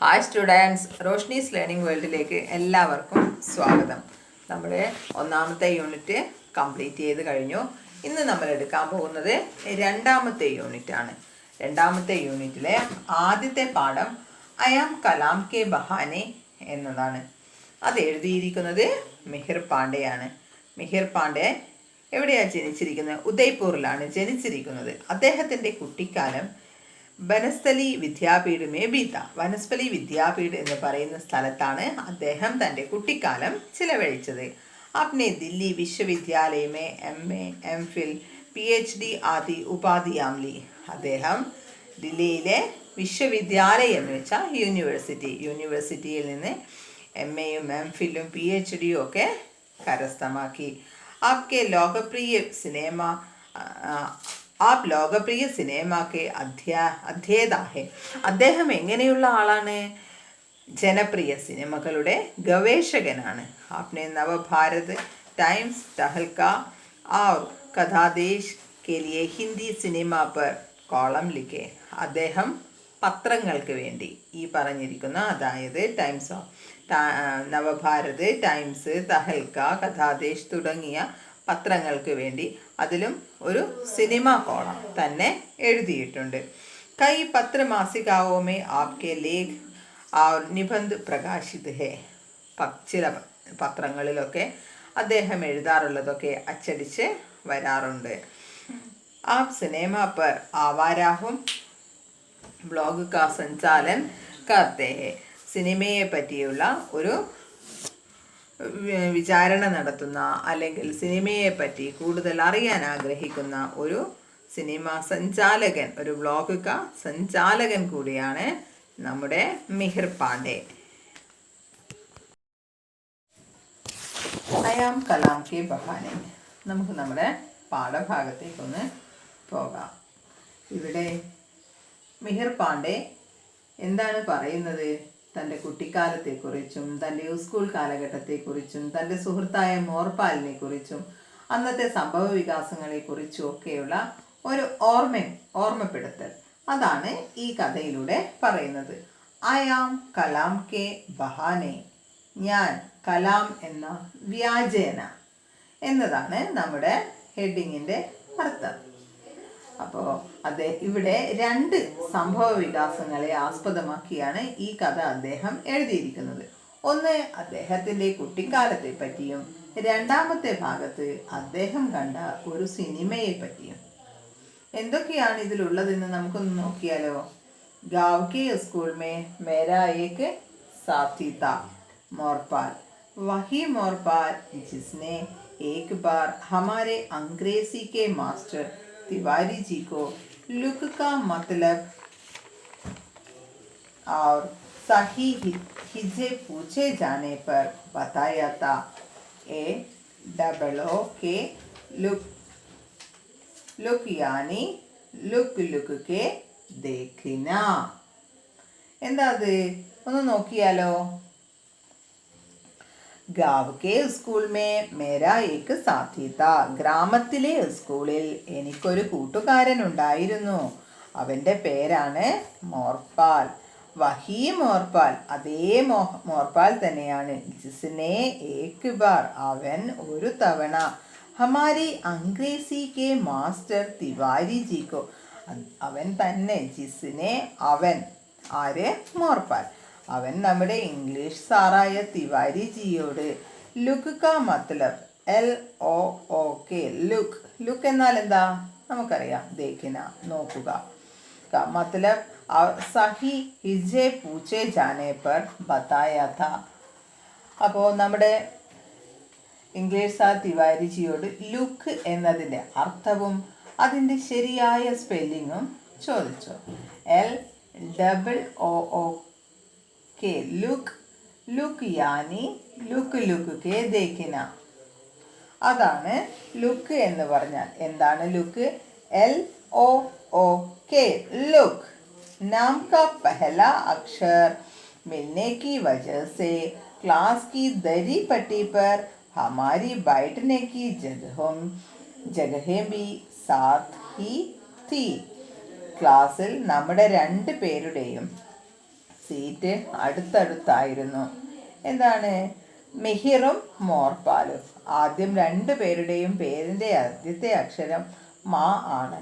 Hi students, Roshni's learning വേൾഡിലേക്ക് എല്ലാവർക്കും സ്വാഗതം. നമ്മൾ ഒന്നാമത്തെ യൂണിറ്റ് കംപ്ലീറ്റ് ചെയ്ത് കഴിഞ്ഞു. ഇന്ന് നമ്മൾ എടുക്കാൻ പോകുന്നത് രണ്ടാമത്തെ യൂണിറ്റാണ്. രണ്ടാമത്തെ യൂണിറ്റിലെ ആദ്യത്തെ പാഠം അയാം കലാം കെ ബഹാനെ എന്നതാണ്. അത് എഴുതിയിരിക്കുന്നത് മിഹിർ പാണ്ഡെയാണ്. മിഹിർ പാണ്ഡെ എവിടെയാണ് ജനിച്ചിരിക്കുന്നത്? ഉദയ്പൂരിലാണ് ജനിച്ചിരിക്കുന്നത്. അദ്ദേഹത്തിൻ്റെ കുട്ടിക്കാലം വനസ്ഥലി വിദ്യാപീഠ് ബീത്ത, വനസ്ഥലി വിദ്യാപീഠ് എന്ന് പറയുന്ന സ്ഥലത്താണ് അദ്ദേഹം തൻ്റെ കുട്ടിക്കാലം ചിലവഴിച്ചത്. अपने दिल्ली विश्वविद्यालय में MA, MPhil, PhD ആദി ഉപാധിയാം ലി. അദ്ദേഹം ദില്ലിയിലെ വിശ്വവിദ്യാലയം എന്ന് വെച്ചാൽ യൂണിവേഴ്സിറ്റിയിൽ നിന്ന് MAയും MPhilഉം PhDയും ഒക്കെ കരസ്ഥമാക്കി. आपके लोकप्रिय सिनेमा ആപ് ലോകപ്രിയ സിനിമയ്ക്ക് അധ്യേതാഹെ. അദ്ദേഹം എങ്ങനെയുള്ള ആളാണ്? ജനപ്രിയ സിനിമകളുടെ ഗവേഷകനാണ്. ആപ്നെ നവഭാരത് ടൈംസ്, ടഹൽക और കഥാദേശ് के लिए ഹിന്ദി സിനിമ पर കോളം ലിഖെ. അദ്ദേഹം പത്രങ്ങൾക്ക് വേണ്ടി ഈ പറഞ്ഞിരിക്കുന്ന, അതായത് ടൈംസ് ഓഫ് നവഭാരത്, ടൈംസ്, തഹൽക, കഥാദേശ് തുടങ്ങിയ പത്രങ്ങൾക്ക് വേണ്ടി അതിലും ഒരു സിനിമ കോളം തന്നെ എഴുതിയിട്ടുണ്ട്. കൈ പത്രമാസികാവോ മേ ആപ്കെ ലേഖ് और നിബന്ധ് പ്രകാശിത് ഹേ. ചില പത്രങ്ങളിലൊക്കെ അദ്ദേഹം എഴുതാറുള്ളതൊക്കെ അച്ചടിച്ച് വരാറുണ്ട്. आप सिनेमा पर आवाराहुം ബ്ലോഗ് കാ സഞ്ചാലൻ കർത്തേ ഹേ. സിനിമയെ പറ്റിയുള്ള ഒരു വിചാരണ നടത്തുന്ന, അല്ലെങ്കിൽ സിനിമയെ പറ്റി കൂടുതൽ അറിയാൻ ആഗ്രഹിക്കുന്ന ഒരു സിനിമ സഞ്ചാലകൻ, ഒരു ബ്ലോഗ് കാ സഞ്ചാലകൻ കൂടിയാണ് നമ്മുടെ മിഹിർ പാണ്ഡെ. അയാം കലാം കെ ബഹാനെ. നമുക്ക് നമ്മുടെ പാഠഭാഗത്തേക്കൊന്ന് പോകാം. ഇവിടെ മിഹിർ പാണ്ഡെ എന്താണ് പറയുന്നത്? തൻ്റെ കുട്ടിക്കാലത്തെക്കുറിച്ചും തൻ്റെ സ്കൂൾ കാലഘട്ടത്തെക്കുറിച്ചും തൻ്റെ സുഹൃത്തായ മോർപാലിനെ കുറിച്ചും അന്നത്തെ സംഭവ വികാസങ്ങളെക്കുറിച്ചും ഒക്കെയുള്ള ഒരു ഓർമ്മപ്പെടുത്തൽ, അതാണ് ഈ കഥയിലൂടെ പറയുന്നത്. അയാം കലാം കെ ബഹാനെ, ഞാൻ കലാം എന്ന വ്യാജേന എന്നതാണ് നമ്മുടെ ഹെഡിങ്ങിൻ്റെ അർത്ഥം. അപ്പോൾ ഇവിടെ രണ്ട് സംഭവ വികാസങ്ങളെ ആസ്പദമാക്കിയാണ് ഈ കഥ അദ്ദേഹം എഴുതിയിരിക്കുന്നത്. ഒന്ന് അദ്ദേഹത്തിൻ്റെ കുട്ടിക്കാലത്തെ പറ്റിയും രണ്ടാമത്തെ ഭാഗത്ത് അദ്ദേഹം കണ്ട ഒരു സിനിമയെ പറ്റിയും. എന്തൊക്കെയാണ് ഇതിലുള്ളതെന്ന് നമുക്കൊന്ന് നോക്കിയാലോ. ഗാവ് കെ സ്കൂൾ മേ മേരാ ഏക് സാഥി താ മോർപാൽ, വഹി മോർപാൽ ജിസ്നെ एक बार हमारे अंग्रेजी के मास्टर तिवारी जी को लुक का मतलब और सही हिज्जे पूछे जाने पर बताया था. AOOK लुक यानी लुक के देखना. എന്താ അത്? ഒന്ന് നോക്കിയാലോ. ഗാവ് കെ സ്കൂൾ മേ മേരാ ഏക് സാഥി താ. ഗ്രാമത്തിലെ സ്കൂളിൽ എനിക്കൊരു കൂട്ടുകാരൻ ഉണ്ടായിരുന്നു. അവൻ്റെ പേരാണ് മോർപാൽ. വഹി മോർപാൽ, അതേ മോർപാൽ തന്നെയാണ്. ജിസ്നെ ഏക് ബാർ, അവൻ ഒരു തവണ. ഹമാരി അംഗ്രേസി കെ മാസ്റ്റർ തിവാരി ജിക്കോ, അവൻ തന്നെ. ജിസ്നെ അവൻ, ആര്? മോർപാൽ. അവൻ നമ്മുടെ ഇംഗ്ലീഷ് സാറായ തിവാരി ജിയോട് ലുക്ക് കാ മത്ലബ് LOOK, ലുക്ക് എന്നാൽ എന്താ? നമുക്കറിയാം, ദേഖിന, നോക്കുക. മത്ലബ് സഹി ഹിജെ പൂച്ചെ ജാനെ പർ ബതായ ഥാ. അപ്പോൾ നമ്മുടെ ഇംഗ്ലീഷ് സാർ തിവാരി ജിയോട് ലുക്ക് എന്നതിൻ്റെ അർത്ഥവും അതിൻ്റെ ശരിയായ സ്പെല്ലിങ്ങും ചോദിച്ചു. LOOK, ലുക്ക് യാനി ലുക്ക് കെ ദേഖിന. അതാണ് ലുക്ക് എന്ന് പറഞ്ഞാൽ. എന്താണ് ലുക്ക്? LOOK, look. नाम का पहला अक्षर मिलने की वजह से क्लास की दरी पट्टी पर हमारी बैठने की जगहें भी साथ ही थी. ക്ലാസ്സിൽ നമ്മുടെ രണ്ട് പേരുടെയും സീറ്റ് അടുത്തടുത്തായിരുന്നു. എന്താണ്? മിഹിറും മോർപാലും. ആദ്യം രണ്ടു പേരുടെയും പേരിൻ്റെ ആദ്യത്തെ അക്ഷരം മാ ആണ്.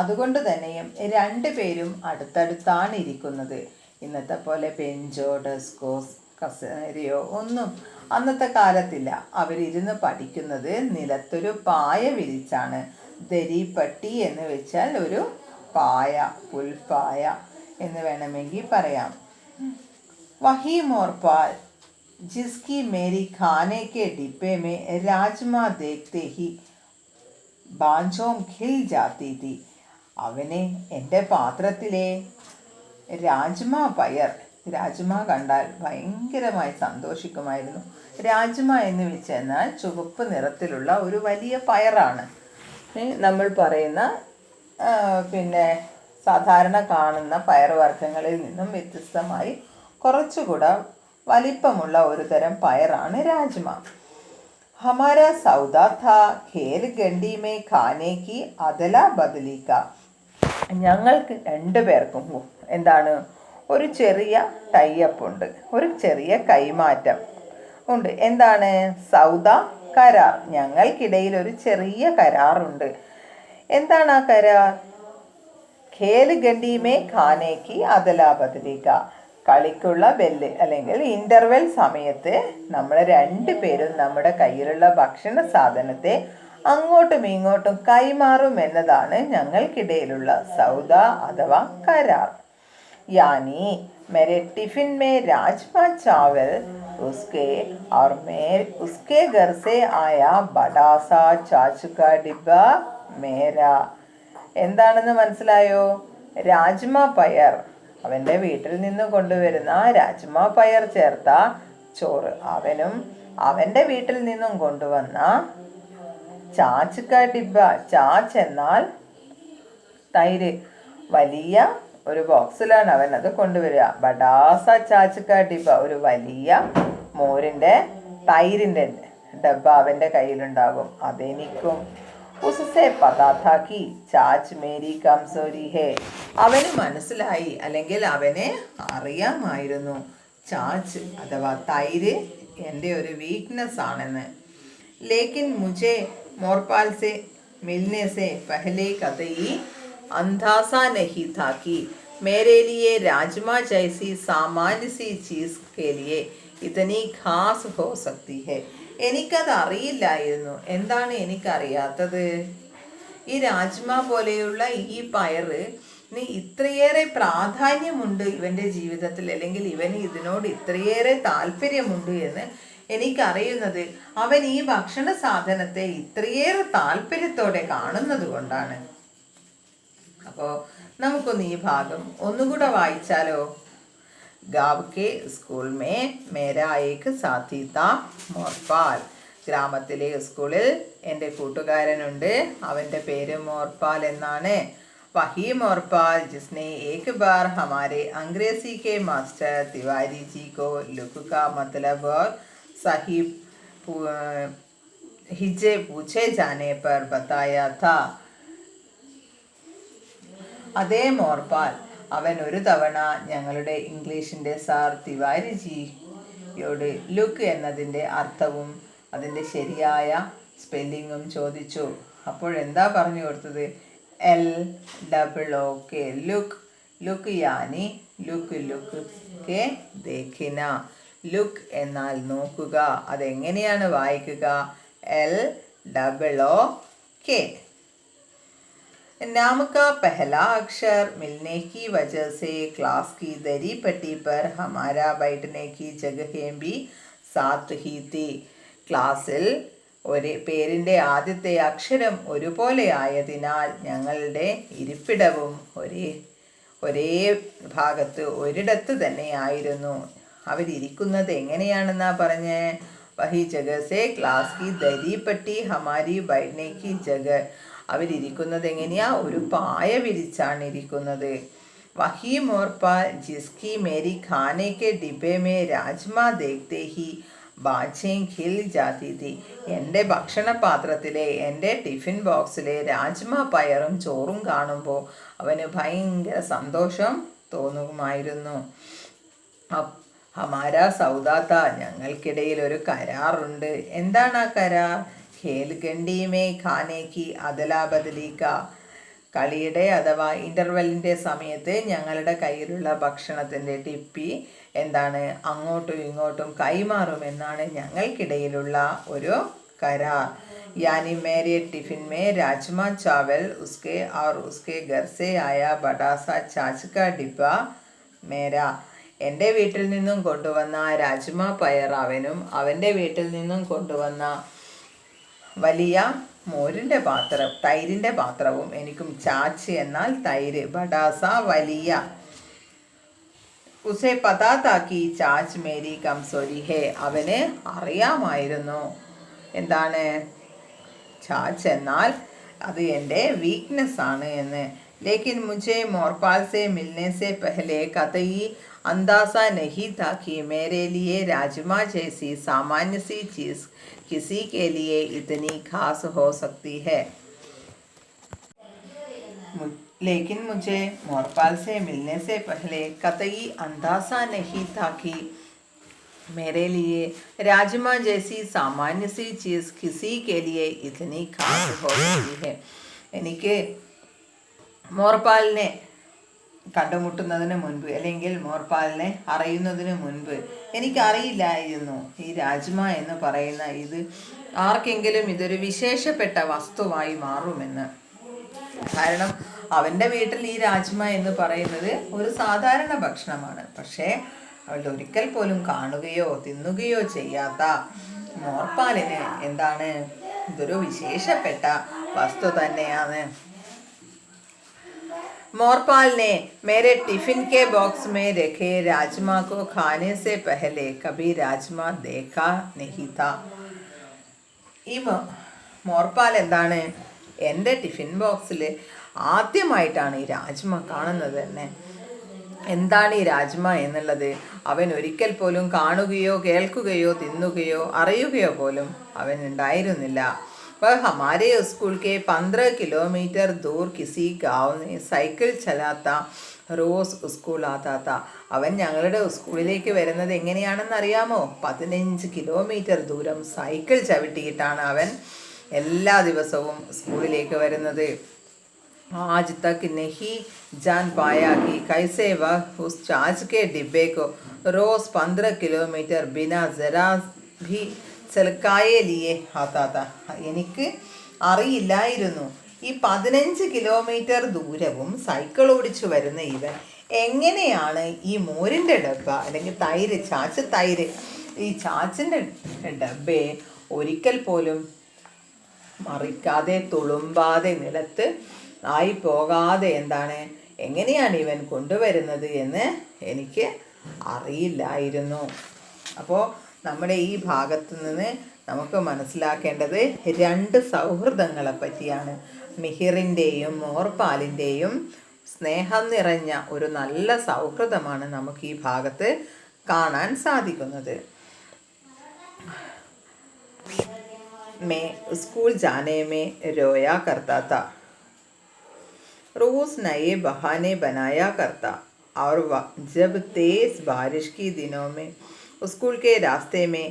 അതുകൊണ്ട് തന്നെയും രണ്ടുപേരും അടുത്തടുത്താണ് ഇരിക്കുന്നത്. ഇന്നത്തെ പോലെ ബെഞ്ചോ ഡെസ്കോ കസേരയോ ഒന്നും അന്നത്തെ കാലത്തില്ല. അവരിരുന്ന് പഠിക്കുന്നത് നിലത്തൊരു പായ വിരിച്ചാണ്. ദരിപ്പട്ടി എന്ന് വെച്ചാൽ ഒരു പായ, പുൽപ്പായ എന്ന് വേണമെങ്കിൽ പറയാം. വഹി മോർപാൽ जिसकी मेरी खाने के डिब्बे में राजमा देखते ही बांझों खिल जाती थी. അവനെ എൻ്റെ പാത്രത്തിലെ രാജ്മ പയർ, രാജ്മ കണ്ടാൽ ഭയങ്കരമായി സന്തോഷിക്കുമായിരുന്നു. രാജ്മ എന്ന് വെച്ചെന്നാൽ ചുവപ്പ് നിറത്തിലുള്ള ഒരു വലിയ പയറാണ്. നമ്മൾ പറയുന്ന പിന്നെ സാധാരണ കാണുന്ന പയറുവർഗ്ഗങ്ങളിൽ നിന്നും വ്യത്യസ്തമായി കുറച്ചുകൂടെ വലിപ്പമുള്ള ഒരു തരം പയറാണ് രാജ്മ. ഹമാരാ സൗദാ ഥാ ഖേൽ ഗണ്ടി മേ ഖാനെ കി അദല ബദലി കാ. ഞങ്ങൾക്ക് രണ്ടുപേർക്കും എന്താണ്, ഒരു ചെറിയ ടൈപ്പ് ഉണ്ട്, ഒരു ചെറിയ കൈമാറ്റം ഉണ്ട്. എന്താണ്? സൗദ, കരാർ. ഞങ്ങൾക്കിടയിൽ ഒരു ചെറിയ കരാറുണ്ട്. എന്താണ് ആ കരാർ? ഖേൽ ഗണ്ടി മേ ഖാനെ കി അദല ബദലി കാ. കളിക്കുള്ള ബെല്ല് അല്ലെങ്കിൽ ഇൻ്റർവെൽ സമയത്ത് നമ്മൾ രണ്ടുപേരും നമ്മുടെ കയ്യിലുള്ള ഭക്ഷണ സാധനത്തെ അങ്ങോട്ടും ഇങ്ങോട്ടും കൈമാറും എന്നതാണ് ഞങ്ങൾക്കിടയിലുള്ള സൗദ അഥവാ കരാർ. യാനി मेरे टिफिन में राजमा चावल उसके और मैं उसके घर से आया बड़ा सा चाचू का डिब्बा मेरा. എന്താണെന്ന് മനസ്സിലായോ? രാജ്മ പയർ, അവൻ്റെ വീട്ടിൽ നിന്ന് കൊണ്ടുവരുന്ന രാജ്മ പയർ ചേർത്ത ചോറ്, അവനും അവൻ്റെ വീട്ടിൽ നിന്നും കൊണ്ടുവന്ന ചാച്ചുക്ക ഡിബ്ബ. ചാച്ച് എന്നാൽ തൈര്, വലിയ ഒരു ബോക്സിലാണ് അവൻ അത് കൊണ്ടുവരിക. ബഡാസ ചാച്ചുക്ക ഡിബ്ബ, ഒരു വലിയ മോരിൻ്റെ തൈരിൻ്റെ ഡബ്ബ അവൻ്റെ കയ്യിലുണ്ടാകും. അതെനിക്കും. ഉസ്സേ പതാ താ കി ചാച്ച് മേരി കംസോരി ഹേ. അവന് മനസ്സിലായി, അല്ലെങ്കിൽ അവനെ അറിയാമായിരുന്നു, ചാച്ച് അഥവാ തൈര് എൻ്റെ ഒരു വീക്ക്നെസ് ആണെന്ന്. ലേക്കിൻ മുझे മോർപാൽ സെ മിൽനെ സെ പഹലെ കതയി अंदाजा नहीं था कि मेरे लिए राजमा जैसी सामान्य सी चीज़ के लिए इतनी खास हो सकती है. എനിക്കത് അറിയില്ലായിരുന്നു. എന്താണ് എനിക്കറിയാത്തത്? ഈ രാജ്മ പോലെയുള്ള ഈ പയറ് ഇത്രയേറെ പ്രാധാന്യമുണ്ട് ഇവൻ്റെ ജീവിതത്തിൽ, അല്ലെങ്കിൽ ഇവന് ഇതിനോട് ഇത്രയേറെ താല്പര്യമുണ്ട് എന്ന് എനിക്കറിയുന്നത് അവൻ ഈ ഭക്ഷണ സാധനത്തെ ഇത്രയേറെ താല്പര്യത്തോടെ കാണുന്നത് കൊണ്ടാണ്. അപ്പോൾ നമുക്കൊന്ന് ഈ ഭാഗം ഒന്നുകൂടെ വായിച്ചാലോ? ഗാവ് കെ സ്കൂൾ മേ മേരാ ഏക് സാഥി താ മോർപാൽ. ഗ്രാമത്തിലെ സ്കൂളിൽ എൻ്റെ കൂട്ടുകാരനുണ്ട്, അവൻ്റെ പേര് മോർപാൽ എന്നാണ്. വഹി മോർപാൽ ജിസ്നെ ഏക് ബാർ ഹമാരെ അംഗ്രേസി കെ മാസ്റ്റർ തിവാരി ജി കോ ലുക്ക് കാ मतलब और सही हिज्जे पूछे जाने पर बताया था. അതേ മോർപാൽ, അവൻ ഒരു തവണ ഞങ്ങളുടെ ഇംഗ്ലീഷിൻ്റെ സാർ തിവാരിജിയോട് ലുക്ക് എന്നതിൻ്റെ അർത്ഥവും അതിൻ്റെ ശരിയായ സ്പെല്ലിങ്ങും ചോദിച്ചു. അപ്പോഴെന്താ പറഞ്ഞു കൊടുത്തത്? LOOK, look. ലുക്ക് യാനി ലുക്ക്, ലുക്ക് കെ ദേഖിന. ലുക്ക് എന്നാൽ നോക്കുക. അതെങ്ങനെയാണ് വായിക്കുക? LOOK. नाम का पहला अक्षर मिलने की वजह से क्लास की दरी पट्टी पर हमारा बैठने की जगहें भी साथ ही थी. ക്ലാസ്സിൽ പേരിൻ്റെ ആദ്യത്തെ അക്ഷരം ഒരുപോലെ ആയതിനാൽ ഞങ്ങളുടെ ഇരിപ്പിടവും ഒരേ ഭാഗത്ത് ഒരിടത്ത് തന്നെയായിരുന്നു. അവരിയ്ക്കുന്നത് എങ്ങനെയാണെന്നാ പറഞ്ഞ്? വഹി ജഗ സേ ക്ലാസ് കി ദരി പട്ടി ഹമാരി ബൈഠനെ കി ജഗ. അവരിയ്ക്കുന്നത് എങ്ങനെയാ? ഒരു പായ വിരിച്ചാണ് ഇരിക്കുന്നത്. വഹി മോർപാൽ ജിസ്കി മേരി ഖാനെ K ഡിബെ may rajma ദേഖ്തേ he ബാച്ചേം Gill ജാതി തി. എൻ്റെ ഭക്ഷണപാത്രത്തിലെ എൻ്റെ ടിഫിൻ ബോക്സിലെ രാജ്മ പയറും ചോറും കാണുമ്പോൾ അവന് ഭയങ്കര സന്തോഷം തോന്നുമായിരുന്നു. അപ് ഹമാരാ സൗദാത്ത, ഞങ്ങൾക്കിടയിൽ ഒരു കരാറുണ്ട്. എന്താണ് ആ കരാർ? ഖേൽഗണ്ടി മേ ഖാനേക്ക് അദലാ ബദലിക്ക, കളിയുടെ അഥവാ ഇൻ്റർവെല്ലിൻ്റെ സമയത്ത് ഞങ്ങളുടെ കയ്യിലുള്ള ഭക്ഷണത്തിൻ്റെ ടിപ്പി എന്താണ്, അങ്ങോട്ടും ഇങ്ങോട്ടും കൈമാറുമെന്നാണ് ഞങ്ങൾക്കിടയിലുള്ള ഒരു കരാർ. यानी मेरे टिफ़िन में राजमा चावल उसके और उसके घर से आया बड़ा सा छाछ का डिब्बा मेरा. എൻ്റെ വീട്ടിൽ നിന്നും കൊണ്ടുവന്ന രാജ്മ പയർ അവനും, അവൻ്റെ വീട്ടിൽ നിന്നും കൊണ്ടുവന്ന വലിയ മോരിൻ്റെ പാത്രം, തൈരിൻ്റെ പാത്രവും എനിക്കും. ചാച്ച് എന്നാൽ തൈര്, ബഡാസ വലിയ. ഉസേ പതാ താക്കി ചാച്ച് മേരി കംസോരി ഹേ, അവന് അറിയാമായിരുന്നു എന്താണ് ചാച്ച് എന്നാൽ അത് എൻ്റെ വീക്ക്നെസ് ആണ് എന്ന്. ലേക്കിൻ മുझे മോർപാൽ से मिलने से पहले कतई अंदाज़ा नहीं था कि मेरे लिए राजमा जैसी सामान्य सी चीज़ किसी के लिए इतनी खास हो सकती है. लेकिन मुझे मोरपाल से मिलने से पहले कतई अंदाज़ा नहीं था कि मेरे लिए राजमा जैसी सामान्य सी चीज़ किसी के लिए इतनी खास हो सकती है. എനിക്ക് മോർപാലിനെ കണ്ടുമുട്ടുന്നതിന് മുൻപ്, അല്ലെങ്കിൽ മോർപാലിനെ അറിയുന്നതിന് മുൻപ് എനിക്കറിയില്ലായിരുന്നു ഈ രാജ്മ എന്ന് പറയുന്ന ഇത് ആർക്കെങ്കിലും ഇതൊരു വിശേഷപ്പെട്ട വസ്തുവായി മാറുമെന്ന്. കാരണം അവൻ്റെ വീട്ടിൽ ഈ രാജ്മ എന്ന് പറയുന്നത് ഒരു സാധാരണ ഭക്ഷണമാണ്. പക്ഷേ അവൾ ഒരിക്കൽ പോലും കാണുകയോ തിന്നുകയോ ചെയ്യാത്ത മോർപാലിന് എന്താണ്, ഇതൊരു വിശേഷപ്പെട്ട വസ്തു തന്നെയാണ്. मोरपाल ने मेरे टिफ़िन के बॉक्स में रखे राजमा को खाने से पहले कभी राजमा देखा नहीं था. ഈ മോർപാൽ എന്താണ്, എൻ്റെ ടിഫിൻ ബോക്സിൽ ആദ്യമായിട്ടാണ് ഈ രാജ്മ കാണുന്നത് തന്നെ. എന്താണ് ഈ രാജ്മ എന്നുള്ളത് അവൻ ഒരിക്കൽ പോലും കാണുകയോ കേൾക്കുകയോ തിന്നുകയോ അറിയുകയോ പോലും അവൻ ഉണ്ടായിരുന്നില്ല. वह हमारे स्कूल के 15 किलोमीटर दूर किसी गांव में സൈക്കിൾ ചലാത്ത റോസ് സ്കൂൾ ആത്താത്ത. അവൻ ഞങ്ങളുടെ സ്കൂളിലേക്ക് വരുന്നത് എങ്ങനെയാണെന്ന് അറിയാമോ? 15 കിലോമീറ്റർ ദൂരം സൈക്കിൾ ചവിട്ടിയിട്ടാണ് അവൻ എല്ലാ ദിവസവും സ്കൂളിലേക്ക് വരുന്നത്. आज तक नहीं जान पाया कि कैसे वह उस छाछ के डिब्बे को रोज़ 15 किलोमीटर बिना ज़रा भी ചെലക്കായെ ലിയെ ആത്താത്ത. എനിക്ക് അറിയില്ലായിരുന്നു ഈ 15 കിലോമീറ്റർ ദൂരവും സൈക്കിൾ ഓടിച്ചു വരുന്ന ഇവൻ എങ്ങനെയാണ് ഈ മോരിൻ്റെ ഡബ്ബ, അല്ലെങ്കിൽ തൈര്, ചാച്ച് തൈര്, ഈ ചാച്ചിൻ്റെ ഡബ്ബയെ ഒരിക്കൽ പോലും മറിക്കാതെ തുളുമ്പാതെ നിലത്ത് ആയി പോകാതെ എന്താണ്, എങ്ങനെയാണ് ഇവൻ കൊണ്ടുവരുന്നത് എന്ന് എനിക്ക് അറിയില്ലായിരുന്നു. അപ്പോൾ നമ്മുടെ ഈ ഭാഗത്ത് നിന്ന് നമുക്ക് മനസ്സിലാക്കേണ്ടത് രണ്ട് സൗഹൃദങ്ങളെ പറ്റിയാണ്. മിഹിറിൻ്റെയും മോർപാലിൻ്റെയും സ്നേഹം നിറഞ്ഞ ഒരു നല്ല സൗഹൃദമാണ് നമുക്ക് ഈ ഭാഗത്ത് കാണാൻ സാധിക്കുന്നത്. मैं स्कूल जाने में रोया करता था, रोज़ नए बहाने बनाया करता, और जब तेज़ बारिश के दिनों में स्कूल के रास्ते में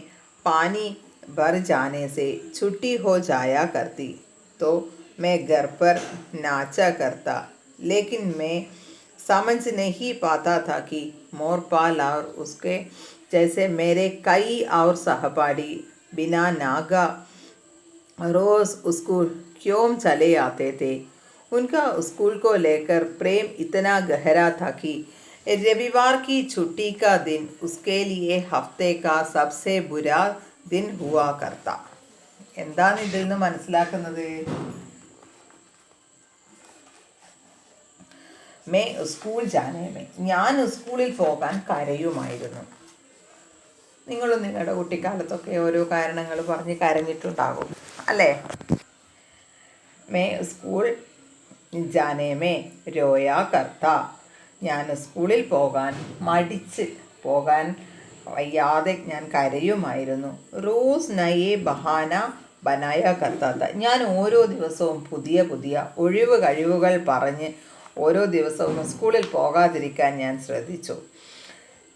पानी भर जाने से छुट्टी हो जाया करती तो मैं घर पर नाचा करता. लेकिन मैं समझ नहीं पाता था कि मोरपाल और उसके जैसे मेरे कई और सहपाठी बिना नागा रोज़ स्कूल क्यों चले आते थे. उनका स्कूल को लेकर प्रेम इतना गहरा था कि रविवार की छुट्टी का दिन उसके लिए हफ्ते का सबसे बुरा दिन हुआ करता. എന്താണ് ഇതിൽ നിന്ന് മനസ്സിലാക്കുന്നത്? മേ സ്കൂൾ ജാനേമേ, ഞാൻ സ്കൂളിൽ പോകാൻ കരയുമായിരുന്നു. നിങ്ങളും നിങ്ങളുടെ കുട്ടിക്കാലത്തൊക്കെ ഓരോ കാരണങ്ങൾ പറഞ്ഞ് കരഞ്ഞിട്ടുണ്ടാകും അല്ലേ? മേ സ്കൂൾ ജാനേമേ രോയാ കർത്ത, ഞാൻ സ്കൂളിൽ പോകാൻ മടിച്ച് പോകാൻ വയ്യാതെ ഞാൻ കരയുമായിരുന്നു. റോസ് നയെ ബഹാന ബനായ കർത്താത്ത, ഞാൻ ഓരോ ദിവസവും പുതിയ പുതിയ ഒഴിവ് കഴിവുകൾ പറഞ്ഞ് ഓരോ ദിവസവും സ്കൂളിൽ പോകാതിരിക്കാൻ ഞാൻ ശ്രദ്ധിച്ചു.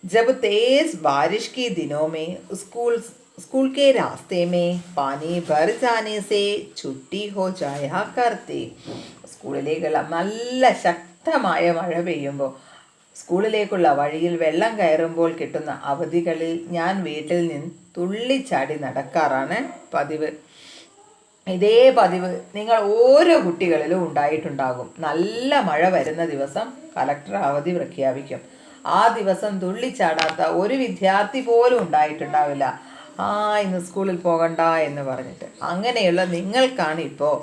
जब तेज बारिश के दिनों में स्कूल के रास्ते में पानी भर जाने से छुट्टी हो जाया करते. സ്കൂളിലേക്കുള്ള നല്ല ശക്തമായ മഴ പെയ്യുമ്പോൾ സ്കൂളിലേക്കുള്ള വഴിയിൽ വെള്ളം കയറുമ്പോൾ കിട്ടുന്ന അവധികളിൽ ഞാൻ വീട്ടിൽ നിന്ന് തുള്ളിച്ചാടി നടക്കാറാണ് പതിവ്. ഇതേ പതിവ് നിങ്ങൾ ഓരോ കുട്ടികളിലും ഉണ്ടായിട്ടുണ്ടാകും. നല്ല മഴ വരുന്ന ദിവസം കലക്ടർ അവധി പ്രഖ്യാപിക്കും. ആ ദിവസം തുള്ളിച്ചാടാത്ത ഒരു വിദ്യാർത്ഥി പോലും ഉണ്ടായിട്ടുണ്ടാവില്ല. ഇന്ന് സ്കൂളിൽ പോകണ്ട എന്ന് പറഞ്ഞിട്ട്. അങ്ങനെയുള്ള നിങ്ങൾക്കാണ് ഇപ്പോൾ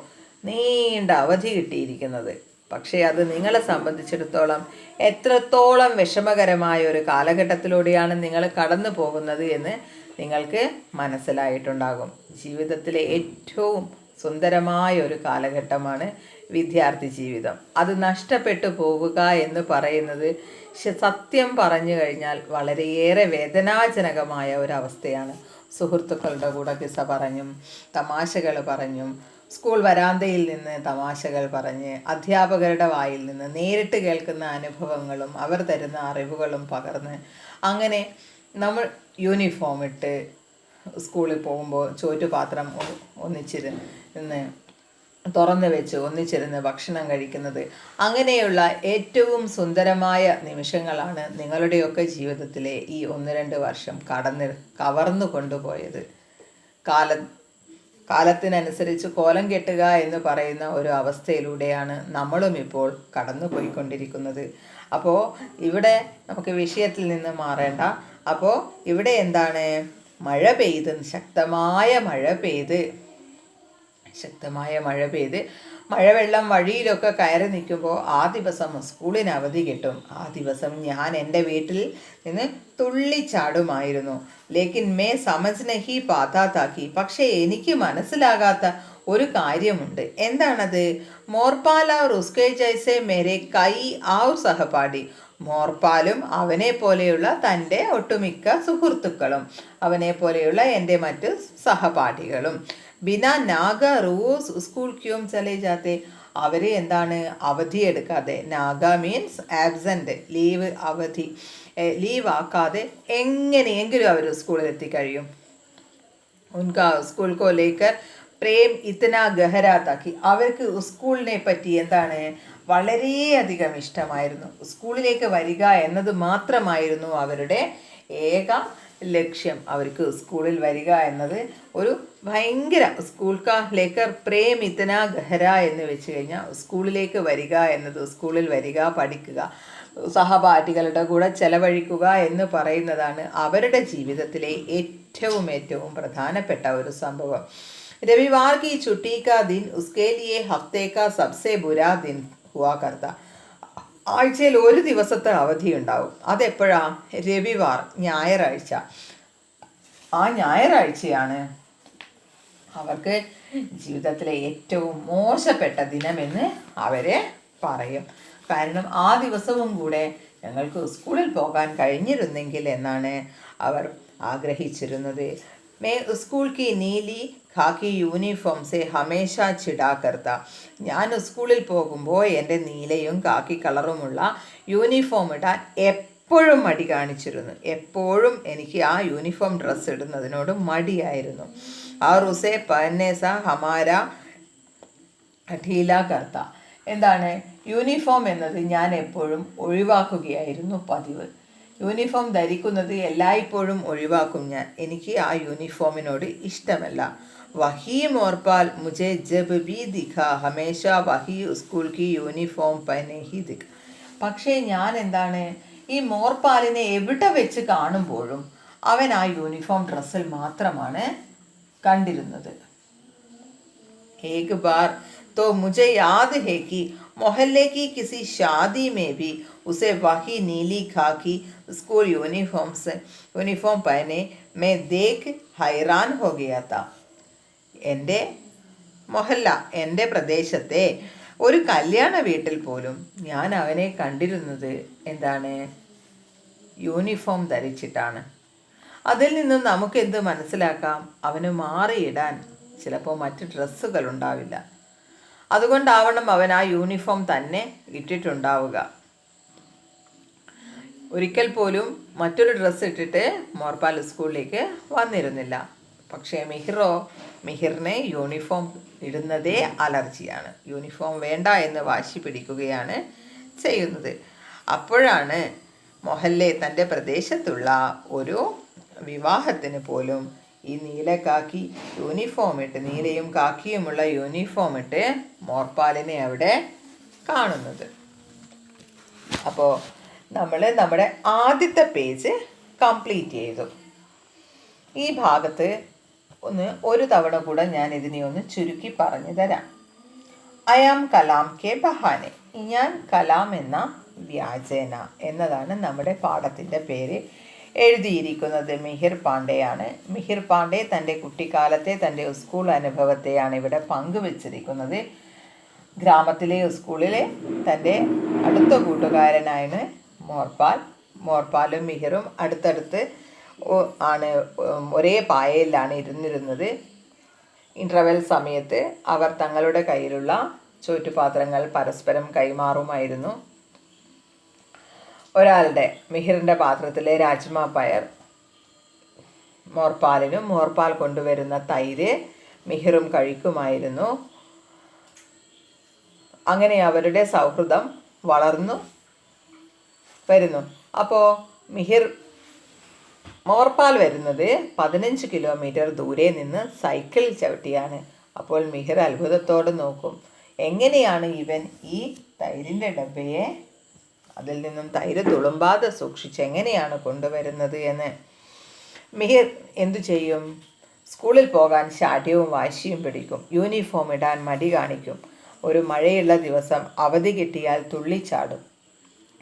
നീണ്ട അവധി കിട്ടിയിരിക്കുന്നത്. പക്ഷേ അത് നിങ്ങളെ സംബന്ധിച്ചിടത്തോളം എത്രത്തോളം വിഷമകരമായ ഒരു കാലഘട്ടത്തിലൂടെയാണ് നിങ്ങൾ കടന്നു പോകുന്നത് എന്ന് നിങ്ങൾക്ക് മനസ്സിലായിട്ടുണ്ടാകും. ജീവിതത്തിലെ ഏറ്റവും സുന്ദരമായ ഒരു കാലഘട്ടമാണ് വിദ്യാർത്ഥി ജീവിതം. അത് നഷ്ടപ്പെട്ടു പോവുക എന്ന് പറയുന്നത് സത്യം പറഞ്ഞു കഴിഞ്ഞാൽ വളരെയേറെ വേദനാജനകമായ ഒരവസ്ഥയാണ്. സുഹൃത്തുക്കളുടെ കൂടെ കിസ്സ പറഞ്ഞും തമാശകൾ പറഞ്ഞും സ്കൂൾ വരാന്തയിൽ നിന്ന് തമാശകൾ പറഞ്ഞ് അധ്യാപകരുടെ വായിൽ നിന്ന് നേരിട്ട് കേൾക്കുന്ന അനുഭവങ്ങളും അവർ തരുന്ന അറിവുകളും പകർന്ന് അങ്ങനെ നമ്മൾ യൂണിഫോം ഇട്ട് സ്കൂളിൽ പോകുമ്പോൾ ചോറ്റുപാത്രം ഒന്നിച്ചിരുന്ന് തുറന്നു വെച്ച് ഒന്നിച്ചിരുന്ന് ഭക്ഷണം കഴിക്കുന്നത്, അങ്ങനെയുള്ള ഏറ്റവും സുന്ദരമായ നിമിഷങ്ങളാണ് നിങ്ങളുടെയൊക്കെ ജീവിതത്തിലെ ഈ 1-2 വർഷം കവർന്നു കൊണ്ടുപോയത്. കാലത്തിനനുസരിച്ച് കോലം കെട്ടുക എന്ന് പറയുന്ന ഒരു അവസ്ഥയിലൂടെയാണ് നമ്മളും ഇപ്പോൾ കടന്നു പോയിക്കൊണ്ടിരിക്കുന്നത്. അപ്പോൾ ഇവിടെ നമുക്ക് വിഷയത്തിൽ നിന്ന് മാറേണ്ട. അപ്പോൾ ഇവിടെ എന്താണ്, ശക്തമായ മഴ പെയ്ത് മഴവെള്ളം വഴിയിലൊക്കെ കയറി നിൽക്കുമ്പോൾ ആ ദിവസം സ്കൂളിന് അവധി കിട്ടും. ആ ദിവസം ഞാൻ എൻ്റെ വീട്ടിൽ നിന്ന് തുള്ളിച്ചാടുമായിരുന്നു. ലേക്കിൻ മേ സമജ് നഹി പാതാ താക്കി. പക്ഷേ എനിക്ക് മനസ്സിലാകാത്ത ഒരു കാര്യമുണ്ട്. എന്താണത്? മോർപാൽ ഔർ ഉസ്കെ ജൈസെ മേരെ കൈ ഔർ സഹപാഠി. മോർപാലും അവനെ പോലെയുള്ള തൻ്റെ ഒട്ടുമിക്ക സുഹൃത്തുക്കളും അവനെ പോലെയുള്ള എൻ്റെ മറ്റ് സഹപാഠികളും ബിനാ നാഗ റോസ് സ്കൂൾ ക്യോം ചലേ ജാത്തെ. അവർ എന്താണ്, അവധിയെടുക്കാതെ, നാഗ മീൻസ് ആബ്സെൻ്റ്, ലീവ് ആക്കാതെ എങ്ങനെയെങ്കിലും അവർ സ്കൂളിൽ എത്തിക്കഴിയും. ഉൻകാ സ്കൂൾ കോ ലേക്കർ പ്രേം ഇത്തന ഗഹരാത്താക്കി. അവർക്ക് സ്കൂളിനെ പറ്റി എന്താണ്, വളരെയധികം ഇഷ്ടമായിരുന്നു. സ്കൂളിലേക്ക് വരിക എന്നത് മാത്രമായിരുന്നു അവരുടെ ഏക ലക്ഷ്യം. അവർക്ക് സ്കൂളിൽ വരിക എന്നത് ഒരു ഭയങ്കര, സ്കൂൾ കാ ലേക്കർ പ്രേം ഇത്തന ഗഹര എന്ന് വെച്ച് കഴിഞ്ഞാൽ സ്കൂളിലേക്ക് വരിക എന്നത്, സ്കൂളിൽ വരിക, പഠിക്കുക, സഹപാഠികളുടെ കൂടെ ചെലവഴിക്കുക എന്ന് പറയുന്നതാണ് അവരുടെ ജീവിതത്തിലെ ഏറ്റവും പ്രധാനപ്പെട്ട ഒരു സംഭവം. രവിവാർ की छुट्टी का दिन उसके लिए हफ्ते का सबसे बुरा दिन हुआ करता. ആഴ്ചയിൽ ഒരു ദിവസത്തെ അവധി ഉണ്ടാവും. അതെപ്പോഴാ? രവിവാർ, ഞായറാഴ്ച. ആ ഞായറാഴ്ചയാണ് അവർക്ക് ജീവിതത്തിലെ ഏറ്റവും മോശപ്പെട്ട ദിനമെന്ന് അവരെ പറയും. കാരണം ആ ദിവസവും കൂടെ ഞങ്ങൾക്ക് സ്കൂളിൽ പോകാൻ കഴിഞ്ഞിരുന്നെങ്കിൽ എന്നാണ് അവർ ആഗ്രഹിച്ചിരുന്നത്. मैं स्कूल की नीली ഖാക്കി യൂണിഫോം സെ ഹമേശ ചിടാ കർത്ത. ഞാൻ സ്കൂളിൽ പോകുമ്പോൾ എൻ്റെ നീലയും കാക്കി കളറുമുള്ള യൂണിഫോം ഇടാൻ എപ്പോഴും മടി കാണിച്ചിരുന്നു. എപ്പോഴും എനിക്ക് ആ യൂണിഫോം ഡ്രസ്സ് ഇടുന്നതിനോട് മടിയായിരുന്നു. ആ റുസെ പന്നേസ ഹമാര ഠീല കർത്ത. എന്താണ്, യൂണിഫോം എന്നത് ഞാൻ എപ്പോഴും ഒഴിവാക്കുകയായിരുന്നു പതിവ്. യൂണിഫോം ധരിക്കുന്നത് എല്ലായ്പ്പോഴും ഒഴിവാക്കും ഞാൻ. എനിക്ക് ആ യൂണിഫോമിനോട് ഇഷ്ടമല്ല. വഹി മോർപാൽ മുझे जब भी दिखा हमेशा वही स्कूल की യൂണിഫോം പഹനെ ഹി ദിഖ. പക്ഷേ ഞാൻ എന്താണ്, ഈ മോർപാലിനെ എവിടെ വെച്ച് കാണുമ്പോഴും അവൻ ആ യൂണിഫോം ഡ്രസ്സിൽ മാത്രമാണ് കണ്ടിരുന്നത്. एक बार तो मुझे याद है कि मोहल्ले की किसी शादी में भी उसे वही नीली खाकी स्कूल यूनिफॉर्म पहने मैं देख हैरान हो गया था. എൻ്റെ മൊഹല്ല, എൻ്റെ പ്രദേശത്തെ ഒരു കല്യാണ വീട്ടിൽ പോലും ഞാൻ അവനെ കണ്ടിരുന്നത് എന്താണ്, യൂണിഫോം ധരിച്ചിട്ടാണ്. അതിൽ നിന്നും നമുക്ക് എന്ത് മനസ്സിലാക്കാം? അവന് മാറിയിടാൻ ചിലപ്പോൾ മറ്റ് ഡ്രസ്സുകൾ ഉണ്ടാവില്ല. അതുകൊണ്ടാവണം അവൻ ആ യൂണിഫോം തന്നെ ഇട്ടിട്ടുണ്ടാവുക. ഒരിക്കൽ പോലും മറ്റൊരു ഡ്രസ്സ് ഇട്ടിട്ട് മോർപാൽ സ്കൂളിലേക്ക് വന്നിരുന്നില്ല. പക്ഷേ മിഹിറിനെ യൂണിഫോം ഇടുന്നതേ അലർജിയാണ്. യൂണിഫോം വേണ്ട എന്ന് വാശി പിടിക്കുകയാണ് ചെയ്യുന്നത്. അപ്പോഴാണ് മൊഹല്ലെ തൻ്റെ പ്രദേശത്തുള്ള ഒരു വിവാഹത്തിന് പോലും ഈ നീലക്കാക്കി യൂണിഫോം ഇട്ട്, നീലയും കാക്കിയുമുള്ള യൂണിഫോം ഇട്ട് മോർപാലിനെ അവിടെ കാണുന്നത്. അപ്പോൾ നമ്മൾ നമ്മുടെ ആദ്യത്തെ പേജ് കംപ്ലീറ്റ് ചെയ്തു. ഈ ഭാഗത്ത് ഒരു തവണ കൂടെ ഞാൻ ഇതിനെ ഒന്ന് ചുരുക്കി പറഞ്ഞു തരാം. അയാം കലാം കെ ബഹാനെ, ഞാൻ കലാം എന്ന വ്യാജേന എന്നതാണ് നമ്മുടെ പാഠത്തിൻ്റെ പേര്. എഴുതിയിരിക്കുന്നത് മിഹിർ പാണ്ഡെയാണ്. മിഹിർ പാണ്ഡെ തൻ്റെ കുട്ടിക്കാലത്തെ തൻ്റെ സ്കൂൾ അനുഭവത്തെയാണ് ഇവിടെ പങ്കുവച്ചിരിക്കുന്നത്. ഗ്രാമത്തിലെ സ്കൂളിലെ തൻ്റെ അടുത്ത കൂട്ടുകാരനാണ് മോർപാലും മിഹിറും അടുത്തടുത്ത് ആണ്, ഒരേ പായയിലാണ് ഇരുന്നിരുന്നത്. ഇൻ്റർവെൽ സമയത്ത് അവർ തങ്ങളുടെ കയ്യിലുള്ള ചോറ്റുപാത്രങ്ങൾ പരസ്പരം കൈമാറുമായിരുന്നു. ഒരാളുടെ മിഹിറിൻ്റെ പാത്രത്തിലെ രാജ്മ പയർ മോർപാലിനും മോർപാൽ കൊണ്ടുവരുന്ന തൈര് മിഹിറും കഴിക്കുമായിരുന്നു. അങ്ങനെ അവരുടെ സൗഹൃദം വളർന്നു വരുന്നു. അപ്പോൾ മോർപാൽ വരുന്നത് 15 കിലോമീറ്റർ ദൂരെ നിന്ന് സൈക്കിൾ ചവിട്ടിയാണ്. അപ്പോൾ മിഹിർ അത്ഭുതത്തോടെ നോക്കും, എങ്ങനെയാണ് ഇവൻ ഈ തൈരിൻ്റെ ഡബ്ബയെ അതിൽ നിന്നും തൈര് തുളുമ്പാതെ സൂക്ഷിച്ച് എങ്ങനെയാണ് കൊണ്ടുവരുന്നത് എന്ന്. മിഹിർ എന്തു ചെയ്യും? സ്കൂളിൽ പോകാൻ ശാഠ്യവും വാശിയും പിടിക്കും. യൂണിഫോം ഇടാൻ മടി കാണിക്കും. ഒരു മഴയുള്ള ദിവസം അവധി കിട്ടിയാൽ തുള്ളിച്ചാടും.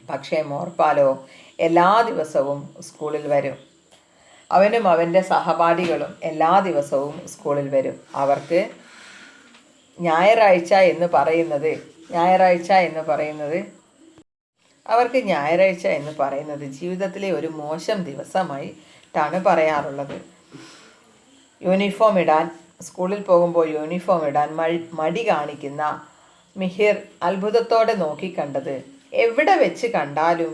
പക്ഷേ മോർപാലോ എല്ലാ ദിവസവും സ്കൂളിൽ വരും. അവനും അവൻ്റെ സഹപാഠികളും എല്ലാ ദിവസവും സ്കൂളിൽ വരും. അവർക്ക് ഞായറാഴ്ച എന്ന് പറയുന്നത് ജീവിതത്തിലെ ഒരു മോശം ദിവസമായിട്ടാണ് പറയാറുള്ളത്. സ്കൂളിൽ പോകുമ്പോൾ യൂണിഫോം ഇടാൻ മടി കാണിക്കുന്ന മിഹിർ അത്ഭുതത്തോടെ നോക്കിക്കണ്ടത്, എവിടെ വെച്ച് കണ്ടാലും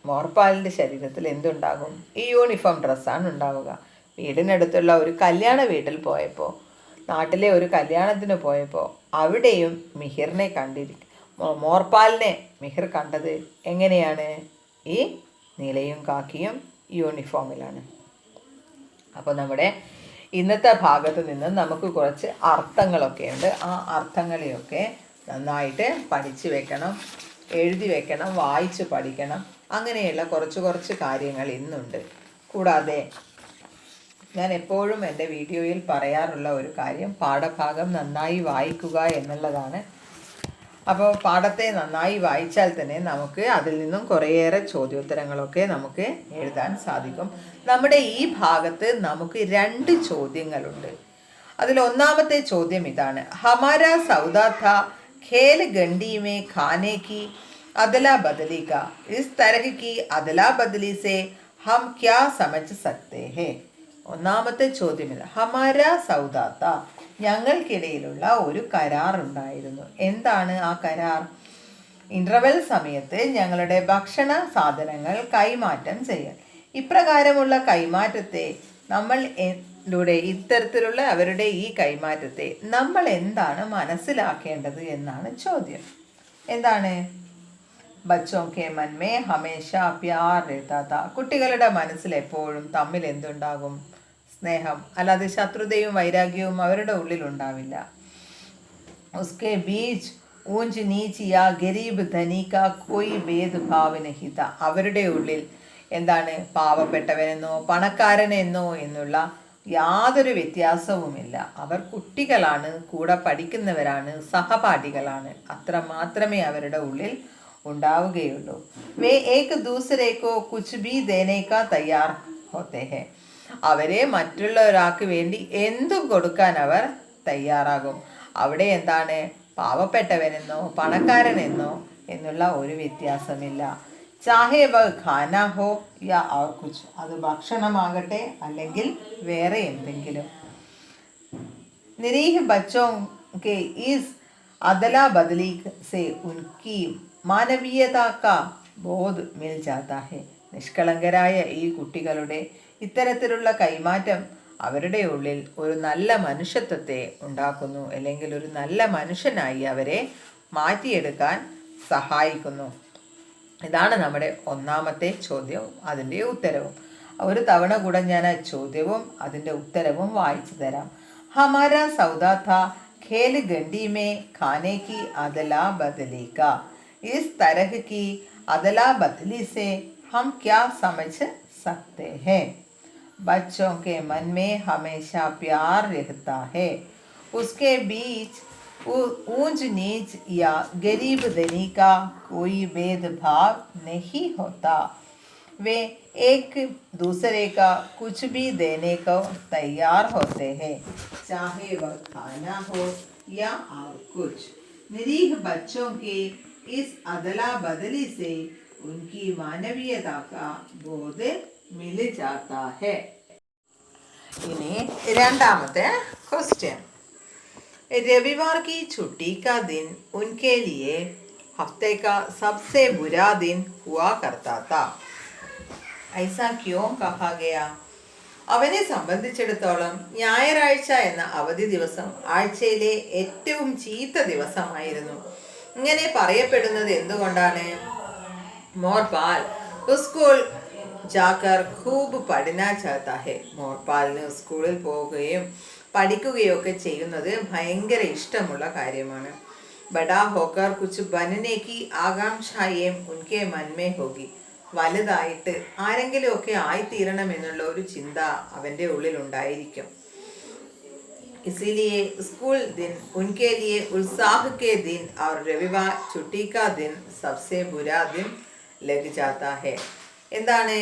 മോർപാലിൻ്റെ ശരീരത്തിൽ എന്തുണ്ടാകും? ഈ യൂണിഫോം ഡ്രസ്സാണ് ഉണ്ടാവുക. വീടിനടുത്തുള്ള ഒരു കല്യാണ വീട്ടിൽ പോയപ്പോൾ, നാട്ടിലെ ഒരു കല്യാണത്തിന് പോയപ്പോൾ അവിടെയും മിഹിറിനെ മോർപാലിനെ മിഹിർ കണ്ടത് എങ്ങനെയാണ്? ഈ നീലയും കാക്കിയും യൂണിഫോമിലാണ്. അപ്പോൾ നമ്മുടെ ഇന്നത്തെ ഭാഗത്ത് നിന്ന് നമുക്ക് കുറച്ച് അർത്ഥങ്ങളൊക്കെ ഉണ്ട്. ആ അർത്ഥങ്ങളെയൊക്കെ നന്നായിട്ട് പഠിച്ചു വെക്കണം, എഴുതി വെക്കണം, വായിച്ച് പഠിക്കണം. അങ്ങനെയുള്ള കുറച്ച് കാര്യങ്ങൾ ഇന്നുണ്ട്. കൂടാതെ ഞാൻ എപ്പോഴും എൻ്റെ വീഡിയോയിൽ പറയാറുള്ള ഒരു കാര്യം, പാഠഭാഗം നന്നായി വായിക്കുക എന്നുള്ളതാണ്. അപ്പോൾ പാഠത്തെ നന്നായി വായിച്ചാൽ തന്നെ നമുക്ക് അതിൽ നിന്നും കുറേയേറെ ചോദ്യോത്തരങ്ങളൊക്കെ നമുക്ക് എഴുതാൻ സാധിക്കും. നമ്മുടെ ഈ ഭാഗത്ത് നമുക്ക് 2 ചോദ്യങ്ങളുണ്ട്. അതിൽ ഒന്നാമത്തെ ചോദ്യം ഇതാണ്, ഹമാര സൗദാ ഥാ ഖേൽ ഗണ്ടി മേ ഖാനെ കി अदला बदली का, इस तरह की अदला बदली से हम क्या समझ सकते हैं? ഒന്നാമത്തെ ചോദ്യം ഇത്, ഹമാര സൗദാത്ത, ഞങ്ങൾക്കിടയിലുള്ള ഒരു കരാർ ഉണ്ടായിരുന്നു. എന്താണ് ആ കരാർ? ഇൻ്റർവെൽ സമയത്ത് ഞങ്ങളുടെ ഭക്ഷണ സാധനങ്ങൾ കൈമാറ്റം ചെയ്യൽ. ഇപ്രകാരമുള്ള കൈമാറ്റത്തെ ഇത്തരത്തിലുള്ള അവരുടെ ഈ കൈമാറ്റത്തെ നമ്മൾ എന്താണ് മനസ്സിലാക്കേണ്ടത് എന്നാണ് ചോദ്യം. എന്താണ്? ബച്ചോ കെ മൻമേ ഹമേശ പ്യാർ രഹതാ താ, കുട്ടികളുടെ മനസ്സിൽ എപ്പോഴും തമ്മിൽ എന്തുണ്ടാകും? സ്നേഹം, അല്ലാതെ ശത്രുതയും വൈരാഗ്യവും അവരുടെ ഉള്ളിൽ ഉണ്ടാവില്ല. ഉസ്കെ ബീച്ച് ഊഞ്ച് നീച്ച് യാ ഗരീബ് ധനി കാ കോയി ഭേദ്ഭാവ് നഹി താ, അവരുടെ ഉള്ളിൽ എന്താണ്? പാവപ്പെട്ടവനെന്നോ പണക്കാരനെന്നോ എന്നുള്ള യാതൊരു വ്യത്യാസവുമില്ല. അവർ കുട്ടികളാണ്, കൂടെ പഠിക്കുന്നവരാണ്, സഹപാഠികളാണ്. അത്ര മാത്രമേ അവരുടെ ഉള്ളിൽ ഉണ്ടാവുകയുള്ളൂ. വേ ഏക് ദൂസരേക്കോ കുച്ച് ഭി ദേനേക്കാ തയ്യാർ ഹോത്തെ ഹെ, അവരെ മറ്റുള്ള ഒരാൾക്ക് വേണ്ടി എന്തും കൊടുക്കാൻ അവർ തയ്യാറാകും. അവിടെ എന്താണ്? പാവപ്പെട്ടവനെന്നോ പണക്കാരനെന്നോ എന്നുള്ള ഒരു വ്യത്യാസമില്ല. ചാഹേ വ ഖാന ഹോ യാ ഔർ കുച്ച്, അത് ഭക്ഷണമാകട്ടെ അല്ലെങ്കിൽ വേറെ എന്തെങ്കിലും. നിരീഹ് ബച്ചോ കെ ഈസ് അദല ബദലി സെ ഉൻകി മാനവീയത കാ ബോധ് മിൽ ജാതാ ഹെ, നിഷ്കളങ്കരായ ഈ കുട്ടികളുടെ ഇത്തരത്തിലുള്ള കൈമാറ്റം അവരുടെ ഉള്ളിൽ ഒരു നല്ല മനുഷ്യത്വത്തെ ഉണ്ടാക്കുന്നു, അല്ലെങ്കിൽ ഒരു നല്ല മനുഷ്യനായി അവരെ മാറ്റിയെടുക്കാൻ സഹായിക്കുന്നു. ഇതാണ് നമ്മുടെ ഒന്നാമത്തെ ചോദ്യവും അതിൻ്റെ ഉത്തരവും. ഒരു തവണ കൂടെ ഞാൻ ആ ചോദ്യവും അതിൻ്റെ ഉത്തരവും വായിച്ചു തരാം. ഹമാരാ സൗദാ था खेल गंडी में खाने की अदला बदली का. इस तरह की अदला बदली से हम क्या समझ सकते हैं? बच्चों के मन में हमेशा प्यार रहता है. उसके बीच ऊंच नीच या गरीब धनी का कोई भेदभाव नहीं होता. वे एक दूसरे का कुछ भी देने को तैयार होते हैं, चाहे वह खाना हो या और कुछ. निरीह बच्चों के इस अदला बदली से उनकी मानवीयता का बोध मिल जाता है. इन्हें രണ്ടാമത്തെ क्वेश्चन. रविवार की छुट्टी का दिन उनके लिए हफ्ते का सबसे बुरा दिन हुआ करता था. ऐसा क्यों कहा गया? അവനെ സംബന്ധിച്ചിടത്തോളം ഞായറാഴ്ച എന്ന അവധി ദിവസം ആഴ്ചയിലെ ഏറ്റവും ചീത്ത ദിവസമായിരുന്നു. ഇങ്ങനെ പറയപ്പെടുന്നത് എന്തുകൊണ്ടാണ്? മോർപാൽ സ്കൂൾ ജാക്കർ ഖൂബ് പഠന ചാഹത്താ ഹെ. മോർപാലിന് സ്കൂളിൽ പോവുകയും പഠിക്കുകയൊക്കെ ചെയ്യുന്നത് ഭയങ്കര ഇഷ്ടമുള്ള കാര്യമാണ്. ബഡാ ഹോക്കർ കുച്ച് ബനനെ കി ആകാംക്ഷായേം ഉൻകെ മൻമേ ഹോഗി. വലുതായിട്ട് ആരെങ്കിലുമൊക്കെ ആയിത്തീരണമെന്നുള്ള ഒരു ചിന്ത അവൻ്റെ ഉള്ളിൽ ഉണ്ടായിരിക്കും. इसीलिए स्कूल दिन उनके लिए उत्साह के दिन और रविवार छुट्टी का दिन सबसे बुरा दिन लग जाता है. എന്താണ്?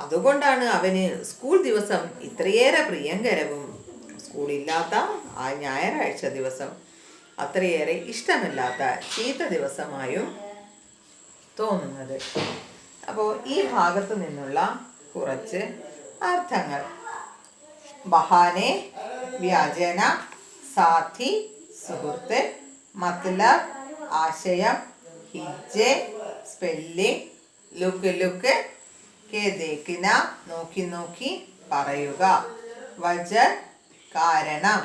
അതുകൊണ്ടാണ് അവന് സ്കൂൾ ദിവസം ഇത്രയേറെ പ്രിയങ്കരവും സ്കൂളില്ലാത്ത ആ ഞായറാഴ്ച ദിവസം അത്രയേറെ ഇഷ്ടമില്ലാത്ത ചീത്ത ദിവസമായും തോന്നുന്നത്. അപ്പോൾ ഈ ഭാഗത്തു നിന്നുള്ള കുറച്ച് അർത്ഥങ്ങൾ. ബഹാനെ, വ്യാജന, സാഥി, സുഹൃത്ത്, മത്ലബ്, ആശയം, ഹിജ്ജെ, സ്പെല്ലിംഗ്, ലുക്ക് ലുക്ക്, കെ ദേക്കിന, നോക്കി നോക്കി, പറയുക, വജഹ്, കാരണം,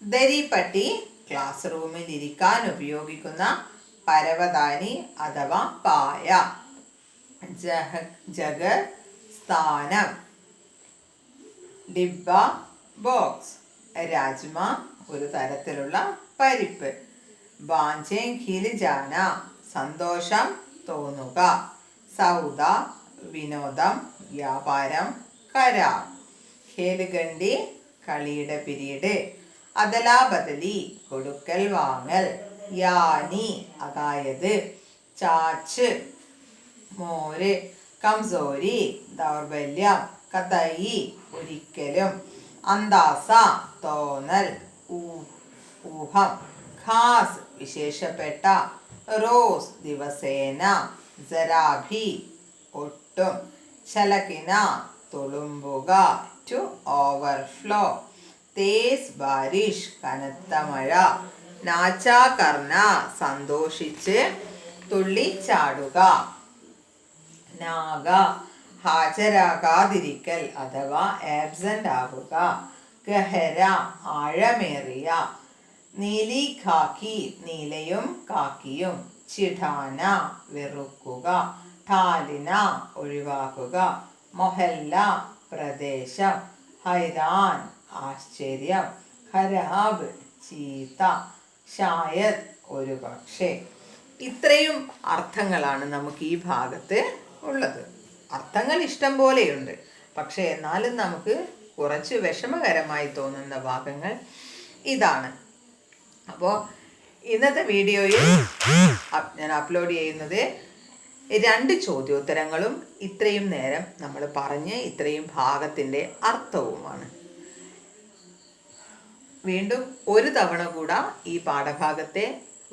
ദരിപ്പട്ടി, ക്ലാസ് റൂമിൽ ഇരിക്കാൻ ഉപയോഗിക്കുന്ന പരവതാനി അഥവാ പായ, ജഗ്, സ്ഥാനം, ഡിബ്ബ, ബോക്സ്, രാജ്മ, ഒരു തരത്തിലുള്ള പരിപ്പ്, ബാഞ്ചേ ഖിൽ ജാന, സന്തോഷം തോന്നുക, സൗദ, വിനോദം, വ്യാപാരം, കരാർ, ഖേൽഗണ്ടി, കളിയുടെ പിരീഡ്, അദലാബദലി, കൊടുക്കൽ വാങ്ങൽ, യാനി, അതായത്, ചാച്ച്, മോര്, കംസോരി, ദൗർബല്യം, കതയി, ഒരിക്കലും, അന്താസ, തോന്നൽ, ഊഹം, ഖാസ്, വിശേഷപ്പെട്ട, റോസ്, ദിവസേന, ജരാഭി, ഒട്ടും, ശലകിന, തുളുമ്പുക, ടു ഓവർഫ്ലോ, തേസ് ബാരിഷ്, കനത്ത മഴ, നാച്ചാ കർണ, സന്തോഷിച്ച് തുള്ളിച്ചാടുക, നാഗ, ഹാജരാകാതിരിക്കൽ അഥവാ ആബ്സെന്റ് ആവുക, ഗഹര, ആഴമേറിയ, നീലി ഖാക്കി, നീലയും കാക്കിയും, ചിഠാന, വെറുക്കുക, ഠാലിന, ഒഴിവാക്കുക, മൊഹല്ല, പ്രദേശം, ഹൈറാൻ, ആശ്ചര്യം, ഖരാബ്, ചീത്ത, ഷായദ്, ഒരു പക്ഷേ. ഇത്രയും അർത്ഥങ്ങളാണ് നമുക്ക് ഈ ഭാഗത്ത് ഉള്ളത്. അർത്ഥങ്ങൾ ഇഷ്ടം പോലെയുണ്ട്, പക്ഷേ എന്നാലും നമുക്ക് കുറച്ച് വിഷമകരമായി തോന്നുന്ന ഭാഗങ്ങൾ ഇതാണ്. അപ്പോൾ ഇന്നത്തെ വീഡിയോയിൽ ഞാൻ അപ്ലോഡ് ചെയ്യുന്നത് 2 ചോദ്യോത്തരങ്ങളും ഇത്രയും നേരം നമ്മൾ പറഞ്ഞ് ഇത്രയും ഭാഗത്തിൻ്റെ അർത്ഥവുമാണ്. വീണ്ടും ഒരു തവണ കൂടെ ഈ പാഠഭാഗത്തെ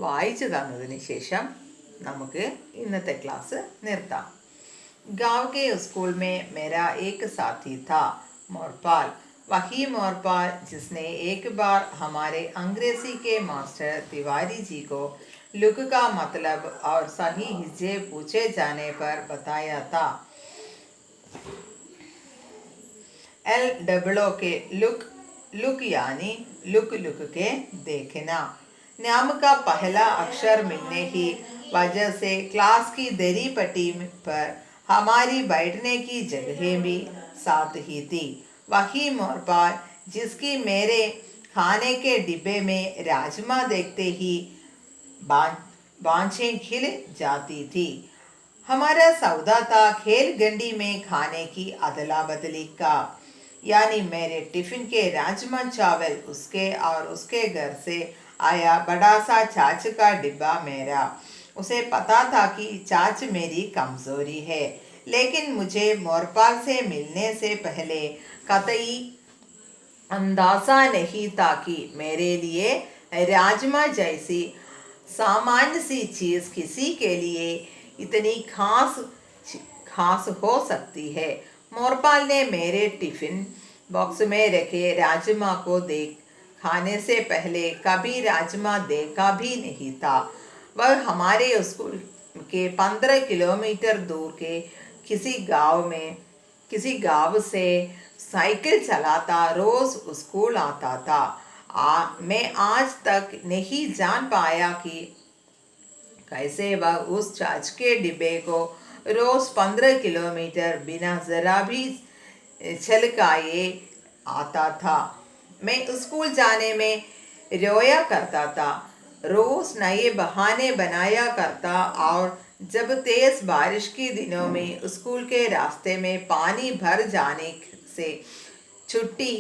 വായിച്ചു തന്നതിന് ശേഷം നമുക്ക് ഇന്നത്തെ ക്ലാസ് നിർത്താം. गाँव के स्कूल में मेरा एक साथी था, मोरपाल. वही मोरपाल जिसने एक बार हमारे अंग्रेजी के मास्टर तिवारी जी को लुक का मतलब और सही हिज्जे पूछे जाने पर बताया था. LOO के लुक यानी लुक के देखना। नाम का पहला अक्षर मिलने की वजह से क्लास की दरी पट्टी पर हमारी बैठने की जगह भी साथ ही थी। वही मोरपाल जिसकी मेरे खाने के डिब्बे में राजमा देखते ही बाँछें खिल जाती थी। हमारा सौदा था खेल गंडी में खाने की अदला बदली का, यानी मेरे टिफिन के राजमा चावल उसके और उसके घर से आया बड़ा सा चाच का डिब्बा मेरा। उसे पता था कि चाच मेरी कमज़ोरी है, लेकिन मुझे मोरपाल से मिलने से पहले कतई अंदाज़ा नहीं था कि मेरे लिए राजमा जैसी सामान्य सी चीज़ किसी के लिए इतनी खास हो सकती है। मोरपाल ने मेरे टिफिन बॉक्स में रखे राजमा को देख खाने से पहले कभी राजमा देखा भी नहीं था। वह हमारे स्कूल के 15 किलोमीटर दूर के किसी गांव से साइकिल चलाता रोज स्कूल आता था। मैं आज तक नहीं जान पाया कि कैसे वह उस चाच के डिब्बे को रोज 15 किलोमीटर बिना जरा भी छलकाए आता था। मैं स्कूल जाने में रोया करता था, रोज नए बहाने बनाया करता, और जब तेज बारिश के दिनों में स्कूल के रास्ते में पानी भर जाने से छुट्टी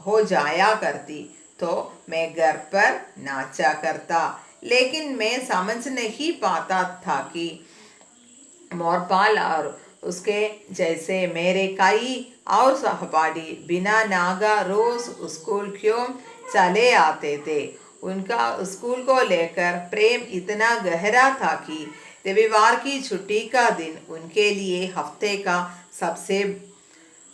हो जाया करती तो मैं घर पर नाचा करता। लेकिन मैं समझ नहीं पाता था कि मोरपाल और उसके जैसे मेरे कई और सहपाठी बिना नागा रोज स्कूल क्यों चले आते थे। उनका स्कूल को लेकर प्रेम इतना गहरा था कि रविवार की छुट्टी का दिन उनके लिए हफ्ते का सबसे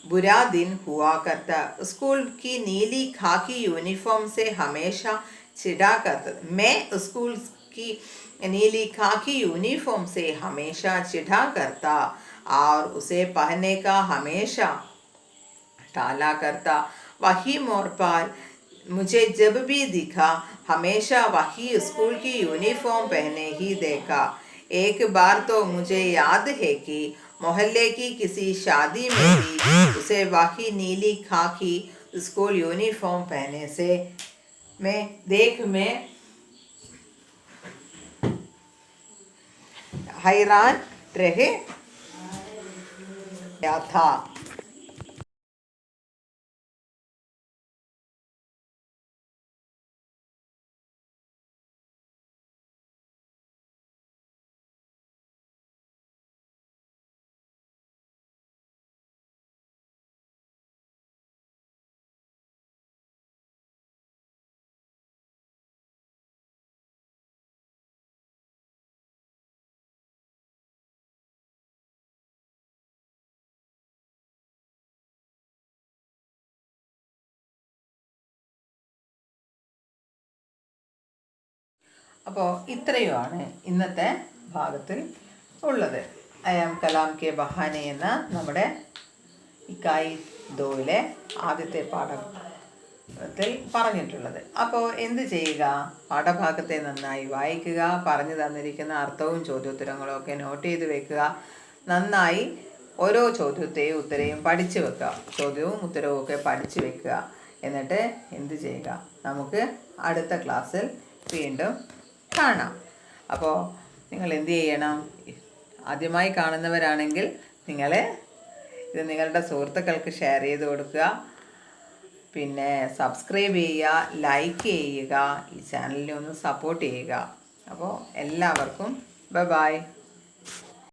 बुरा दिन हुआ करता। स्कूल की नीली खाकी यूनिफॉर्म से हमेशा चिढ़ा करता। मैं स्कूल की नीली खाकी यूनिफॉर्म से हमेशा चिढ़ा करता और उसे पहनने का हमेशा टाला करता। वही मोरपाल मुझे जब भी दिखा हमेशा वही स्कूल की यूनिफॉर्म पहने ही देखा। एक बार तो मुझे याद है कि मोहल्ले की किसी शादी में भी उसे वही नीली खाकी स्कूल यूनिफॉर्म पहने से मैं हैरान रह गया था। അപ്പോൾ ഇത്രയുമാണ് ഇന്നത്തെ ഭാഗത്തിൽ ഉള്ളത്. അയാം കലാം കെ ബഹാനെ എന്ന നമ്മുടെ ഇക്കായി ദോയിലെ ആദ്യത്തെ പാഠത്തിൽ പറഞ്ഞിട്ടുള്ളത്. അപ്പോൾ എന്ത് ചെയ്യുക? പാഠഭാഗത്തെ നന്നായി വായിക്കുക, പറഞ്ഞു തന്നിരിക്കുന്ന അർത്ഥവും ചോദ്യോത്തരങ്ങളും ഒക്കെ നോട്ട് ചെയ്ത് വെക്കുക. നന്നായി ഓരോ ചോദ്യത്തെയും ഉത്തരവും പഠിച്ചു വെക്കുക. ചോദ്യവും ഉത്തരവും ഒക്കെ പഠിച്ചു വെക്കുക. എന്നിട്ട് എന്ത് ചെയ്യുക? നമുക്ക് അടുത്ത ക്ലാസ്സിൽ വീണ്ടും കാണാം. അപ്പോൾ നിങ്ങൾ എന്ത് ചെയ്യണം? ആദ്യമായി കാണുന്നവരാണെങ്കിൽ നിങ്ങൾ ഇത് നിങ്ങളുടെ സുഹൃത്തുക്കൾക്ക് ഷെയർ ചെയ്ത് കൊടുക്കുക. പിന്നെ സബ്സ്ക്രൈബ് ചെയ്യുക, ലൈക്ക് ചെയ്യുക, ഈ ചാനലിനെ ഒന്ന് സപ്പോർട്ട് ചെയ്യുക. അപ്പോൾ എല്ലാവർക്കും ബൈ.